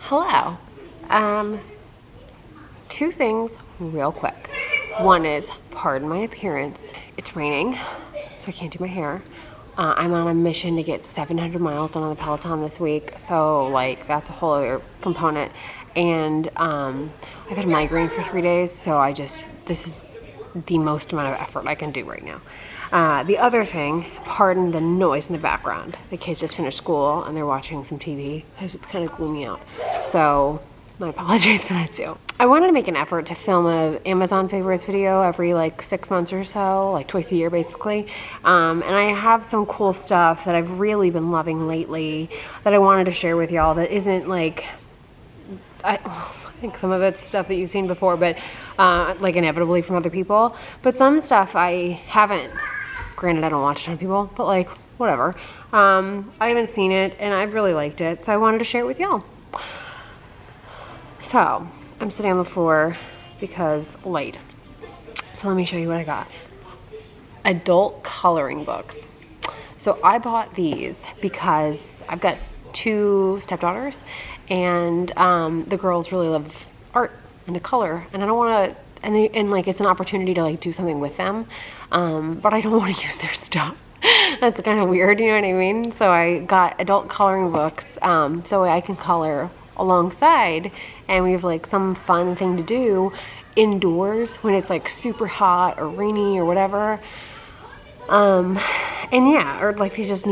Hello. Two things real quick. One is, pardon my appearance. It's raining, so I can't do my hair. I'm on a mission to get 700 miles done on the Peloton this week, so like that's a whole other component. And I've had a migraine for 3 days, so this is the most amount of effort I can do right now. The other thing, pardon the noise in the background. The kids just finished school and they're watching some TV because it's kind of gloomy out. So I apologize for that too. I wanted to make an effort to film a Amazon favorites video every like 6 months or so, like twice a year basically. And I have some cool stuff that I've really been loving lately that I wanted to share with y'all that isn't like, I think some of it's stuff that you've seen before, but like inevitably from other people. But some stuff I haven't. Granted, I don't watch a ton of people, but like, whatever. I haven't seen it, and I've really liked it, so I wanted to share it with y'all. So, I'm sitting on the floor because light. So let me show you what I got. Adult coloring books. So I bought these because I've got 2 stepdaughters, and the girls really love art and to color, and I don't want to, and like it's an opportunity to like do something with them, but I don't want to use their stuff. That's kind of weird, you know what I mean? So I got adult coloring books so I can color alongside, and we have like some fun thing to do indoors when it's like super hot or rainy or whatever. And yeah, or like they just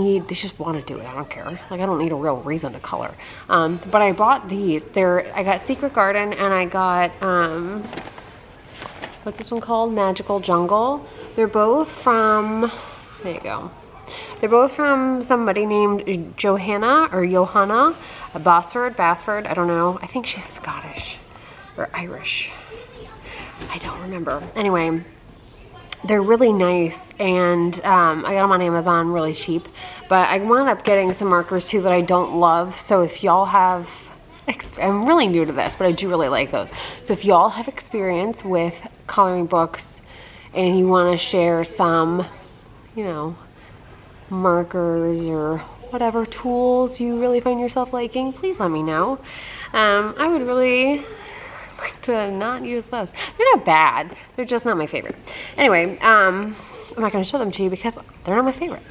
want to do it. I don't care. Like I don't need a real reason to color. But I bought these. I got Secret Garden, and I got, what's this one called? Magical Jungle. They're both from, there you go. They're both from somebody named Johanna Basford, I don't know. I think she's Scottish or Irish. I don't remember. Anyway, they're really nice, and I got them on Amazon really cheap, but I wound up getting some markers too that I don't love. So if y'all have, I'm really new to this, but I do really like those. So if y'all have experience with coloring books and you want to share some, you know, markers or whatever tools you really find yourself liking, please let me know. I would really like to not use those. They're not bad, they're just not my favorite. Anyway, I'm not going to show them to you because they're not my favorite.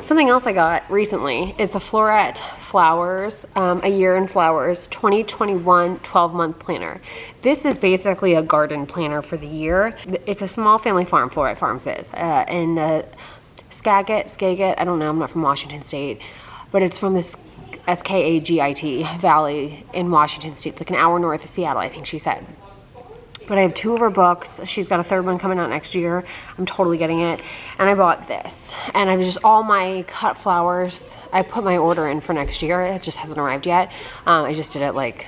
Something else I got recently is the Floret Flowers, A Year in Flowers 2021 12-month planner. This is basically a garden planner for the year. It's a small family farm, Floret Farms is, in Skagit, I don't know, I'm not from Washington State, but it's from this Skagit Valley in Washington State. It's like an hour north of Seattle, I think she said. But I have 2 of her books. She's got a 3rd one coming out next year. I'm totally getting it. And I bought this. And I just, all my cut flowers, I put my order in for next year. It just hasn't arrived yet. I just did it like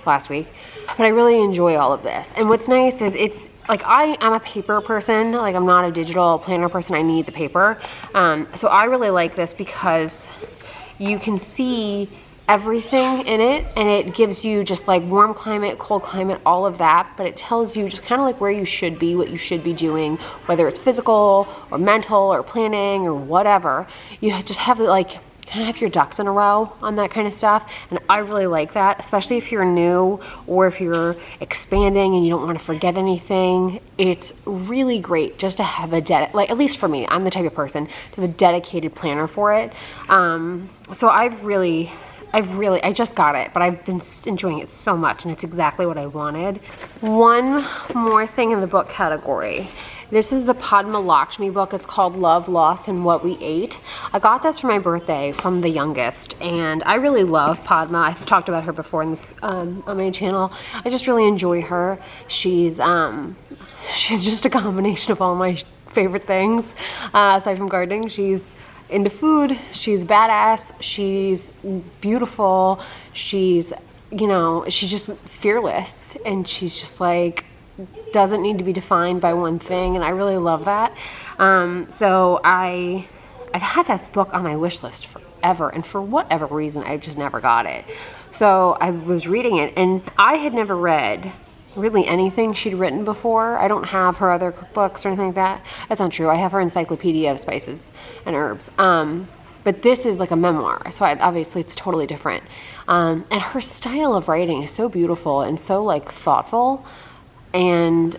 last week. But I really enjoy all of this. And what's nice is it's, like I'm a paper person, like I'm not a digital planner person, I need the paper. So I really like this because you can see everything in it, and it gives you just like warm climate, cold climate, all of that, but it tells you just kind of like where you should be, what you should be doing, whether it's physical or mental or planning or whatever. You just have like kind of have your ducks in a row on that kind of stuff, and I really like that, especially if you're new or if you're expanding and you don't want to forget anything. It's really great just to have like at least for me, I'm the type of person to have a dedicated planner for it. So I just got it, but I've been enjoying it so much, and it's exactly what I wanted. One more thing in the book category. This is the Padma Lakshmi book. It's called Love, Loss, and What We Ate. I got this for my birthday from the youngest, and I really love Padma. I've talked about her before on my channel. I just really enjoy her. She's just a combination of all my favorite things, aside from gardening. She's into food, she's badass, she's beautiful, she's, you know, she's just fearless, and she's just like, doesn't need to be defined by one thing, and I really love that. So I've had this book on my wish list forever, and for whatever reason, I just never got it. So I was reading it, and I had never read really anything she'd written before. I don't have her other books or anything like that. That's not true. I have her Encyclopedia of Spices and Herbs. But this is like a memoir, so obviously it's totally different. And her style of writing is so beautiful and so like thoughtful and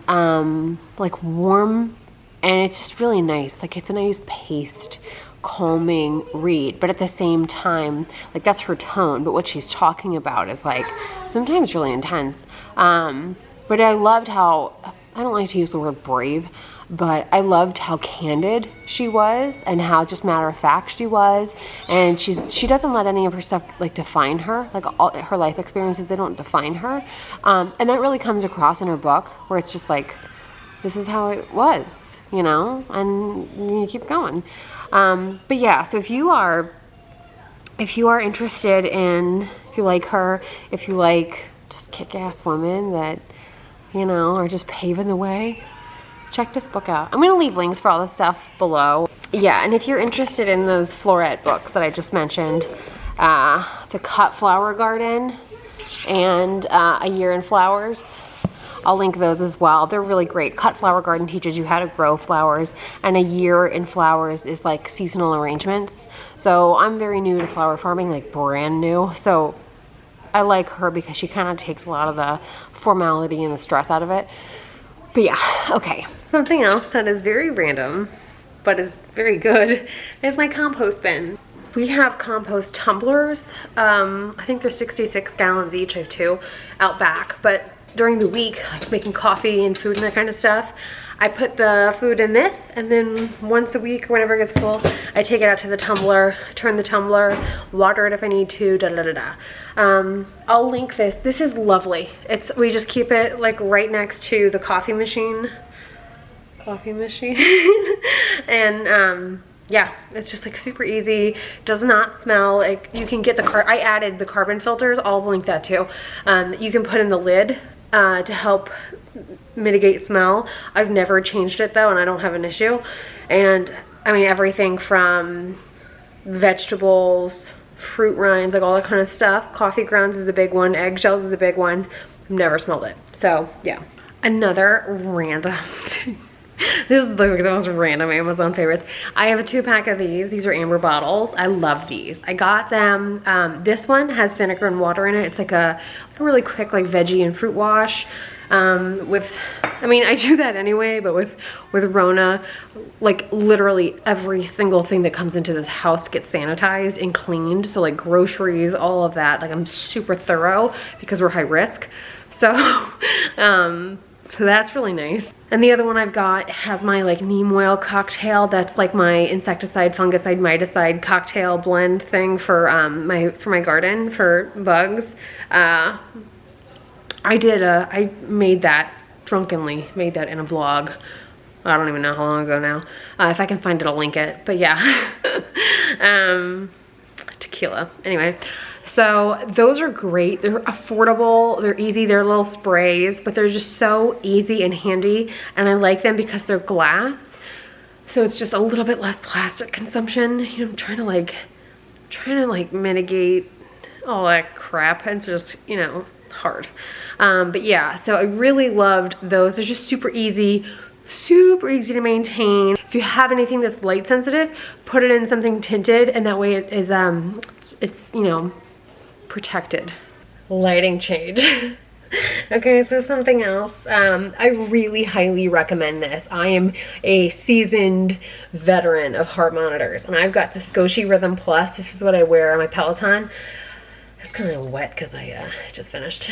like warm, and it's just really nice. Like it's a nice paced, calming read, but at the same time, like that's her tone, but what she's talking about is like sometimes really intense. But I loved how, I don't like to use the word brave, but I loved how candid she was and how just matter of fact she was. And she doesn't let any of her stuff like define her, like all her life experiences, they don't define her. And that really comes across in her book, where it's just like, this is how it was, you know, and you keep going. But yeah, so if you are interested in, if you like her, if you like just kick-ass women that, you know, are just paving the way, check this book out. I'm going to leave links for all the stuff below. Yeah, and if you're interested in those floret books that I just mentioned, The Cut Flower Garden and A Year in Flowers, I'll link those as well. They're really great. Cut Flower Garden teaches you how to grow flowers, and A Year in Flowers is like seasonal arrangements. So I'm very new to flower farming, like brand new. So I like her because she kind of takes a lot of the formality and the stress out of it. But yeah, okay. Something else that is very random, but is very good, is my compost bin. We have compost tumblers. I think they're 66 gallons each. I have 2 out back, but during the week, like making coffee and food and that kind of stuff, I put the food in this, and then once a week or whenever it gets full, I take it out to the tumbler, turn the tumbler, water it if I need to, I'll link this. This is lovely. We just keep it like right next to the coffee machine. And yeah, it's just like super easy, does not smell. Like you can get I added the carbon filters, I'll link that too. You can put in the lid to help mitigate smell. I've never changed it though, and I don't have an issue. And I mean, everything from vegetables, fruit rinds, like all that kind of stuff. Coffee grounds is a big one, eggshells is a big one. I've never smelled it. So yeah. Another random this is like the most random Amazon favorites. I have a 2-pack of these. These are amber bottles. I love these. I got them. This one has vinegar and water in it. It's like a really quick like veggie and fruit wash. I mean, I do that anyway, but with Rona, like literally every single thing that comes into this house gets sanitized and cleaned. So like groceries, all of that. Like I'm super thorough because we're high risk. So, so that's really nice. And the other one I've got has my like neem oil cocktail. That's like my insecticide, fungicide, miticide cocktail blend thing for my garden for bugs. I made that drunkenly, made that in a vlog. I don't even know how long ago now. If I can find it, I'll link it. But yeah, tequila. Anyway. So those are great. They're affordable, they're easy, they're little sprays, but they're just so easy and handy. And I like them because they're glass. So it's just a little bit less plastic consumption. You know, I'm trying to like mitigate all that crap. It's just, you know, hard. But yeah, so I really loved those. They're just super easy to maintain. If you have anything that's light sensitive, put it in something tinted, and that way it is, it's, you know, protected. Lighting change. Okay, so something else. I really highly recommend this. I am a seasoned veteran of heart monitors, and I've got the Scosche Rhythm Plus. This is what I wear on my Peloton. It's kind of wet because I just finished.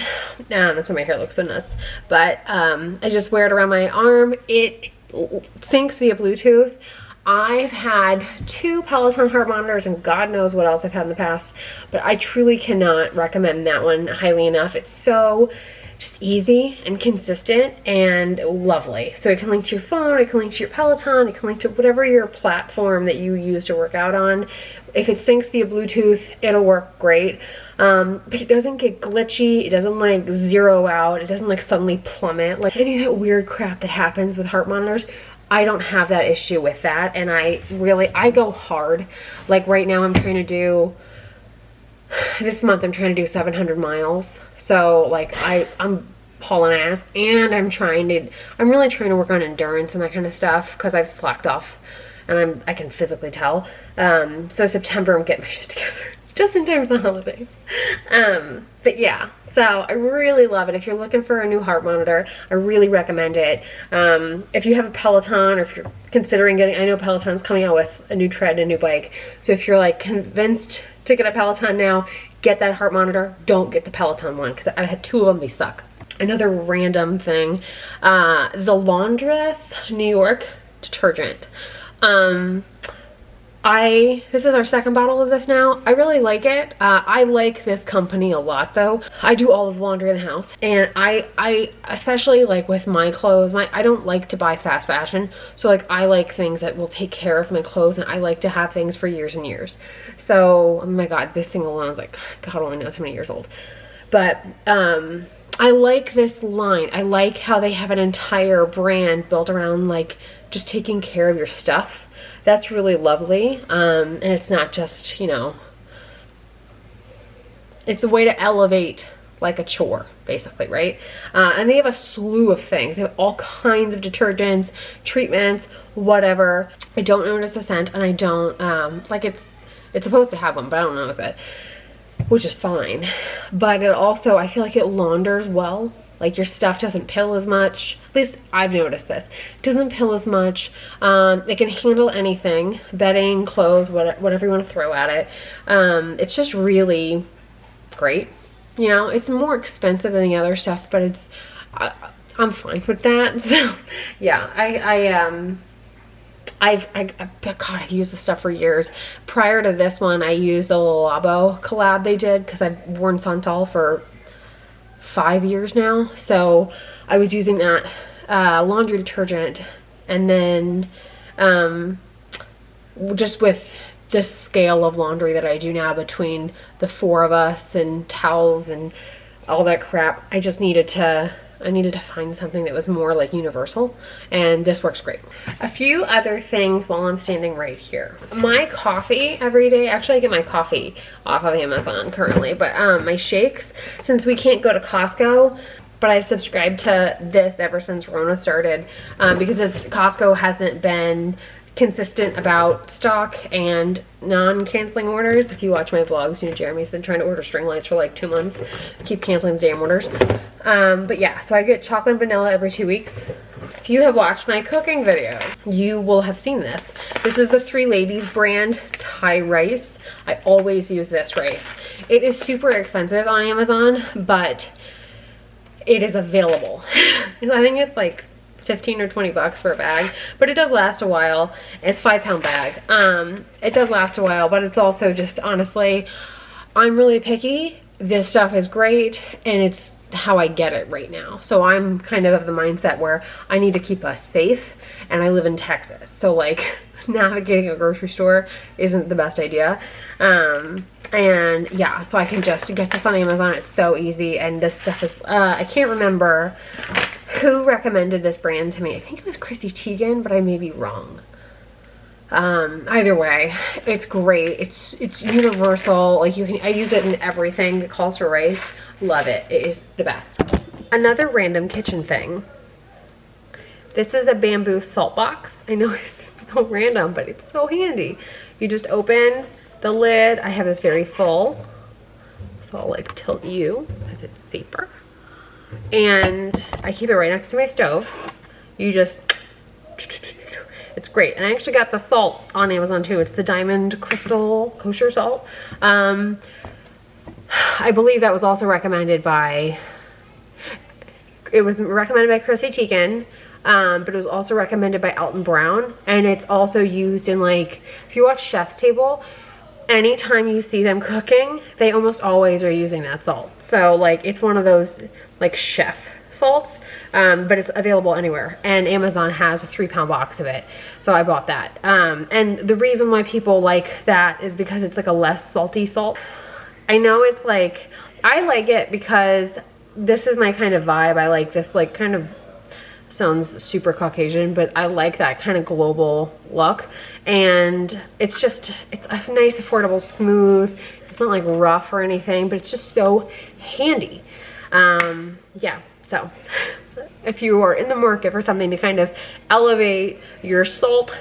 That's why my hair looks so nuts. But I just wear it around my arm. It syncs via Bluetooth. I've had 2 Peloton heart monitors, and God knows what else I've had in the past, but I truly cannot recommend that one highly enough. It's so just easy and consistent and lovely. So it can link to your phone, it can link to your Peloton, it can link to whatever your platform that you use to work out on. If it syncs via Bluetooth, it'll work great. But it doesn't get glitchy, it doesn't like zero out, it doesn't like suddenly plummet. Like any of that weird crap that happens with heart monitors, I don't have that issue with that. And I go hard. Like right now I'm trying to do, this month I'm trying to do 700 miles. So like I'm hauling ass, and I'm really trying to work on endurance and that kind of stuff because I've slacked off and I can physically tell. So September I'm getting my shit together. just in time for the holidays. But yeah, so I really love it. If you're looking for a new heart monitor, I really recommend it. If you have a Peloton, or if you're considering getting, I know Peloton's coming out with a new tread, a new bike. So if you're like convinced to get a Peloton now, get that heart monitor. Don't get the Peloton one, because I had 2 of them, they suck. Another random thing, the Laundress New York detergent. This is our 2nd bottle of this now. I really like it. I like this company a lot though. I do all of the laundry in the house, and I especially like with my clothes, I don't like to buy fast fashion. So like I like things that will take care of my clothes, and I like to have things for years and years. So, oh my God, this thing alone is like, God only knows how many years old. But, I like this line. I like how they have an entire brand built around like just taking care of your stuff. That's really lovely. And it's not just, you know, it's a way to elevate like a chore, basically, right? And they have a slew of things. They have all kinds of detergents, treatments, whatever. I don't notice the scent, and I don't, like it's supposed to have one, but I don't notice it, which is fine. But it also, I feel like it launders well. Like your stuff doesn't pill as much. At least I've noticed this. It doesn't pill as much. It can handle anything, bedding, clothes, whatever you want to throw at it. It's just really great. You know, it's more expensive than the other stuff, but it's, I'm fine with that. So yeah, I've used this stuff for years. Prior to this one, I used the Le Labo collab they did, because I've worn Santal for 5 years now. So I was using that laundry detergent, and then just with this scale of laundry that I do now between the 4 of us and towels and all that crap, I needed to find something that was more like universal, and this works great. A few other things while I'm standing right here. My coffee every day, actually I get my coffee off of Amazon currently, but my shakes, since we can't go to Costco, but I've subscribed to this ever since Rona started, because Costco hasn't been consistent about stock and non-canceling orders. If you watch my vlogs, you know Jeremy's been trying to order string lights for like 2 months. Keep canceling the damn orders. But yeah, so I get chocolate and vanilla every 2 weeks. If you have watched my cooking videos, you will have seen this. This is the Three Ladies brand Thai rice. I always use this rice. It is super expensive on Amazon, but it is available. I think it's like 15 or 20 bucks for a bag, but it does last a while. It's a 5-pound bag. It does last a while, but it's also just, honestly, I'm really picky. This stuff is great, and it's how I get it right now. So I'm kind of the mindset where I need to keep us safe, and I live in Texas. So like navigating a grocery store isn't the best idea. And yeah, so I can just get this on Amazon. It's so easy, and this stuff is, I can't remember who recommended this brand to me. I think it was Chrissy Teigen, but I may be wrong. Either way, it's great. It's universal. Like I use it in everything that calls for rice. Love it. It is the best. Another random kitchen thing. This is a bamboo salt box. I know it's so random, but it's so handy. You just open the lid. I have this very full, so I'll like tilt you because it's safer. And I keep it right next to my stove. You just, it's great. And I actually got the salt on Amazon too. It's the Diamond Crystal Kosher salt. I believe that was also recommended by, it was recommended by Chrissy Teigen, but it was also recommended by Alton Brown. And it's also used in, like, if you watch Chef's Table, anytime you see them cooking, they almost always are using that salt. So like it's one of those like chef salts, but it's available anywhere, and Amazon has a 3-pound box of it, so I bought that. And the reason why people like that is because it's like a less salty salt. I know it's like, I like it because this is my kind of vibe. I like this, like, kind of, sounds super Caucasian, but I like that kind of global look. And it's just, it's a nice, affordable, smooth. It's not like rough or anything, but it's just so handy. Yeah, so if you are in the market for something to kind of elevate your salt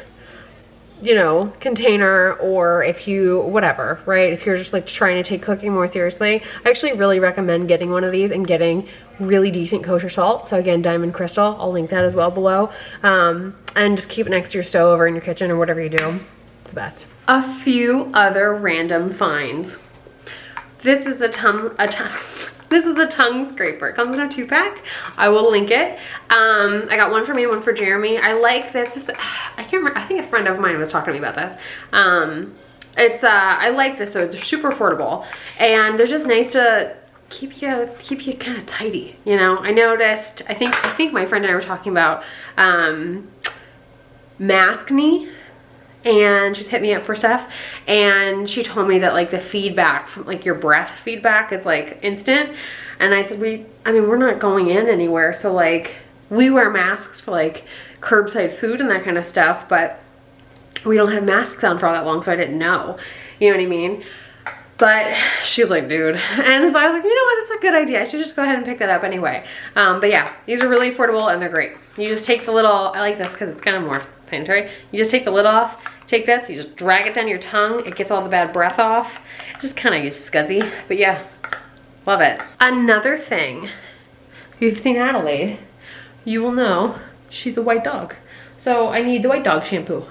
you know, container, or if you, whatever, right? If you're just like trying to take cooking more seriously, I actually really recommend getting one of these and getting really decent kosher salt. So again, Diamond Crystal, I'll link that as well below. And just keep it next to your stove or in your kitchen or whatever you do. It's the best. A few other random finds. This is this is the tongue scraper. It comes in a 2-pack. I will link it. I got one for me, one for Jeremy. I like this. I can't remember. I think a friend of mine was talking to me about this. I like this. So they're super affordable, and they're just nice to keep you kind of tidy. You know, I noticed. I think my friend and I were talking about Maskne. And she's hit me up for stuff, and she told me that like the feedback from like your breath feedback is like instant. And I said, we're not going in anywhere, so like we wear masks for like curbside food and that kind of stuff, but we don't have masks on for all that long, so I didn't know, you know what I mean? But she's like, dude. And so I was like, you know what, that's a good idea. I should just go ahead and pick that up anyway. But yeah, these are really affordable and they're great. You just take the little, I like this because it's kind of more planetary. You just take the lid off, take this, you just drag it down your tongue. It gets all the bad breath off. It's just kind of scuzzy, but yeah, love it. Another thing, if you've seen Adelaide, you will know she's a white dog. So I need the white dog shampoo,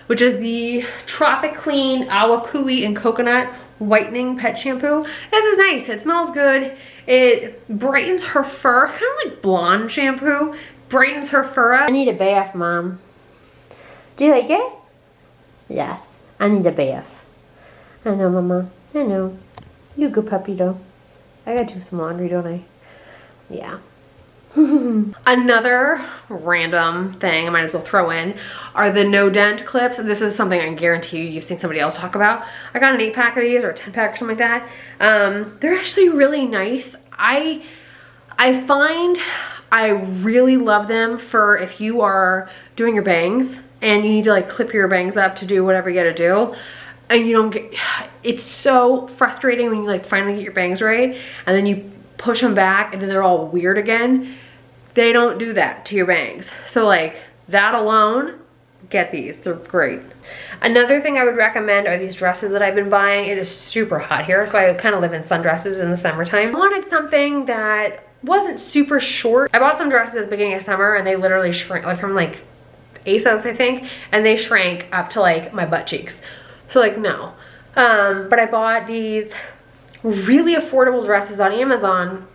which is the Tropic Clean Awapui and Coconut Whitening Pet Shampoo. This is nice. It smells good. It brightens her fur, kind of like blonde shampoo. Brightens her fur up. I need a bath, Mom. Do you like it? Yes, I need a bath. I know, Mama. I know. You good puppy, though. I gotta do some laundry, don't I? Yeah. Another random thing I might as well throw in are the no dent clips. This is something I guarantee you've seen somebody else talk about. I got an 8-pack of these or a 10-pack or something like that. They're actually really nice. I find I really love them for if you are doing your bangs and you need to like clip your bangs up to do whatever you gotta do, and you don't get, it's so frustrating when you like finally get your bangs right and then you push them back and then they're all weird again. They don't do that to your bangs. So like that alone, get these, they're great. Another thing I would recommend are these dresses that I've been buying. It is super hot here, so I kind of live in sundresses in the summertime. I wanted something that wasn't super short. I bought some dresses at the beginning of summer and they literally shrank, like from like ASOS I think, and they shrank up to like my butt cheeks. So like no. But I bought these really affordable dresses on Amazon.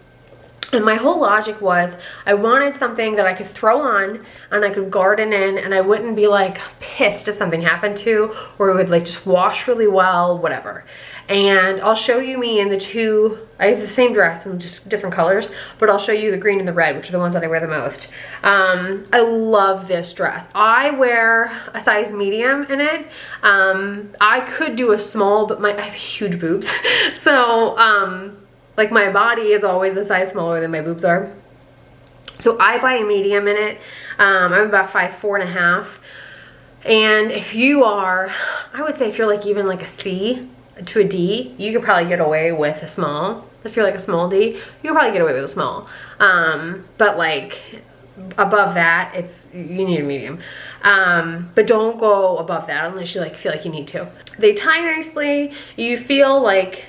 And my whole logic was I wanted something that I could throw on and I could garden in and I wouldn't be like pissed if something happened to, or it would like just wash really well, whatever. And I'll show you me in the two, I have the same dress in just different colors, but I'll show you the green and the red, which are the ones that I wear the most. I love this dress. I wear a size medium in it. I could do a small, but I have huge boobs. So, like my body is always a size smaller than my boobs are. So I buy a medium in it. I'm about 5'4.5". And if you are, I would say if you're like even like a C to a D, you could probably get away with a small. If you're like a small D, you could probably get away with a small. But like above that, you need a medium. But don't go above that unless you like feel like you need to. They tie nicely. You feel like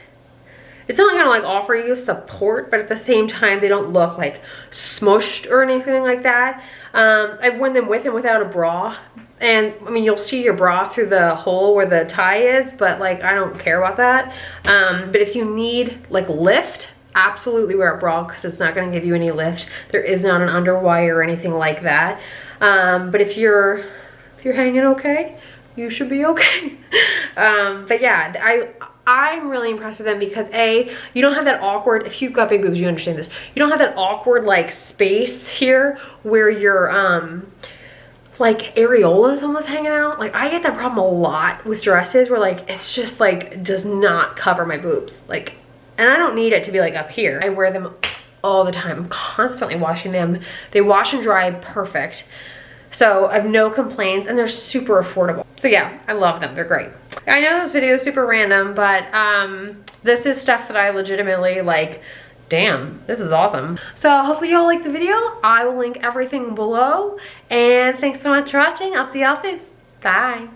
it's not gonna like offer you support, but at the same time, they don't look like smushed or anything like that. I've worn them with and without a bra. And I mean, you'll see your bra through the hole where the tie is, but like, I don't care about that. But if you need like lift, absolutely wear a bra because it's not gonna give you any lift. There is not an underwire or anything like that. But if you're hanging okay, you should be okay. But yeah, I'm really impressed with them because A, you don't have that awkward, if you've got big boobs, you understand this. You don't have that awkward like space here where your like areola is almost hanging out. Like I get that problem a lot with dresses where like, it's just like, does not cover my boobs. Like, and I don't need it to be like up here. I wear them all the time. I'm constantly washing them. They wash and dry perfect. So I have no complaints and they're super affordable. So yeah, I love them, they're great. I know this video is super random, but this is stuff that I legitimately like, damn, this is awesome. So hopefully y'all like the video. I will link everything below, and thanks so much for watching. I'll see y'all soon. Bye.